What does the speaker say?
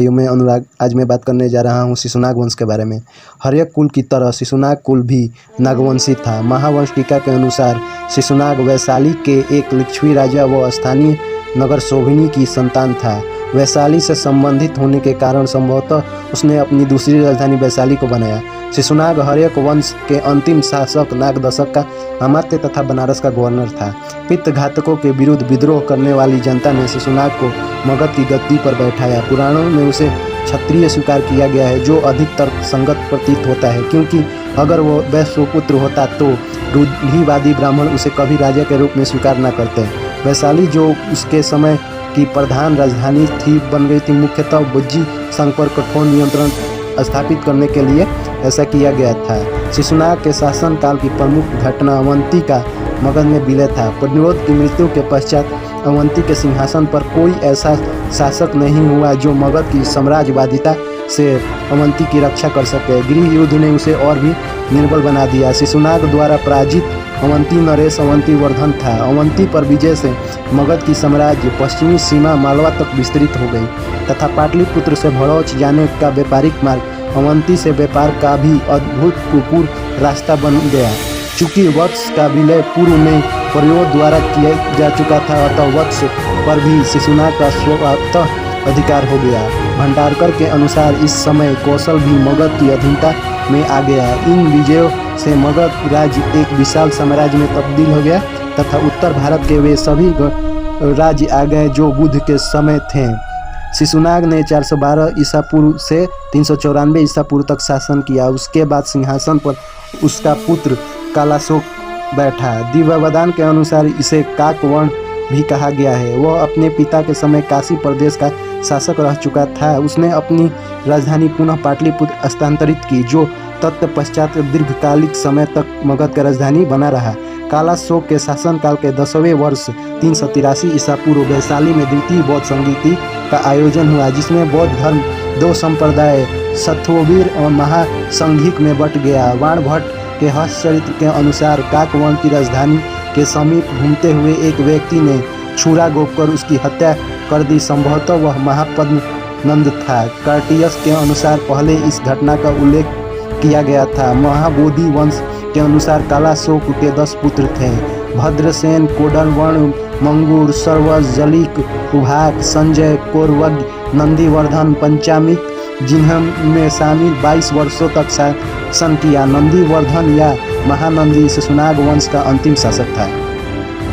भाइयों, मैं अनुराग। आज मैं बात करने जा रहा हूँ शिशुनाग वंश के बारे में। हर्यक कुल की तरह शिशुनाग कुल भी नागवंशी था। महावंश टीका के अनुसार शिशुनाग वैशाली के एक लिच्छवी राजा व स्थानीय नगर शोभिनी की संतान था। वैशाली से संबंधित होने के कारण संभवतः उसने अपनी दूसरी राजधानी वैशाली को बनाया। शिशुनाग हर्यक वंश के अंतिम शासक नागदशक का अमात्य तथा बनारस का गवर्नर था। पित्त घातकों के विरुद्ध विद्रोह करने वाली जनता ने शिशुनाग को मगध की गद्दी पर बैठाया। पुराणों में उसे क्षत्रिय स्वीकार किया गया है, जो अधिक तर्कसंगत प्रतीत होता है, क्योंकि अगर वो वैश्यपुत्र होता तो रूढ़िवादी ब्राह्मण उसे कभी राजा के रूप में स्वीकार न करते। वैशाली जो उसके समय की प्रधान राजधानी थी बन गई थी। मुख्यतः बुज्जी संघ पर कठोर नियंत्रण स्थापित करने के लिए ऐसा किया गया था। शिशुनाग के शासनकाल की प्रमुख घटना अवंती का मगध में विलय था। प्रद्योत की मृत्यु के पश्चात अवंती के सिंहासन पर कोई ऐसा शासक नहीं हुआ जो मगध की साम्राज्यवादिता से अवंती की रक्षा कर सके। गृह युद्ध ने उसे और भी निर्बल बना दिया। शिशुनाग द्वारा पराजित अवंती नरेश अवंती वर्धन था। अवंती पर विजय से मगध की साम्राज्य पश्चिमी सीमा मालवा तक विस्तृत हो गई तथा पाटलिपुत्र से भड़ौच जाने का व्यापारिक मार्ग अवंती से व्यापार का भी अभूतपूर्व रास्ता बन गया। चूंकि वत्स का विलय पूर्व में प्रयोग द्वारा किया जा चुका था, अतः वत्स पर भी शिशुनाग का स्वतः अधिकार हो गया। भंडारकर के अनुसार इस समय कौशल भी मगध की अधीनता में आ गया। इन विजयों से मगध राज्य एक विशाल साम्राज्य में तब्दील हो गया तथा उत्तर भारत के वे सभी राज्य आ गए जो बुद्ध के समय थे। शिशुनाग ने 412 ईसा पूर्व से 394 ईसा पूर्व तक शासन किया। उसके बाद सिंहासन पर उसका पुत्र कालाशोक बैठा। दिव्यवदान के अनुसार इसे काकवर्ण भी कहा गया है। वह अपने पिता के समय काशी प्रदेश का शासक रह चुका था। उसने अपनी राजधानी पुनः पाटलिपुत्र स्थानांतरित की, जो तत्पश्चात दीर्घकालिक समय तक मगध का राजधानी बना रहा। कालाशोक के शासनकाल के 10वें वर्ष 383 ईसा पूर्व वैशाली में द्वितीय बौद्ध संगीति का आयोजन हुआ, जिसमें बौद्ध धर्म दो संप्रदाय सत्ववीर और महासंघिक में बट गया। वाणभट्ट के हस्तचरित्र के अनुसार काकवर्ण की राजधानी के समीप घूमते हुए एक व्यक्ति ने छुरा गोपकर उसकी हत्या कर दी। संभवतः वह महापद्म नंद था। कार्टियस के अनुसार पहले इस घटना का उल्लेख किया गया था। महाबोधि वंश के अनुसार कालाशोक के 10 पुत्र थे। भद्रसेन, कोडलवर्ण, मंगूर, सर्वज, जलिक, उभाक, संजय, कौरवज्ञ, नंदीवर्धन, पंचामिक, जिन्होंने शामिल 22 वर्षों तक शासन किया। नंदीवर्धन या महानंदी शिशुनाग वंश का अंतिम शासक था।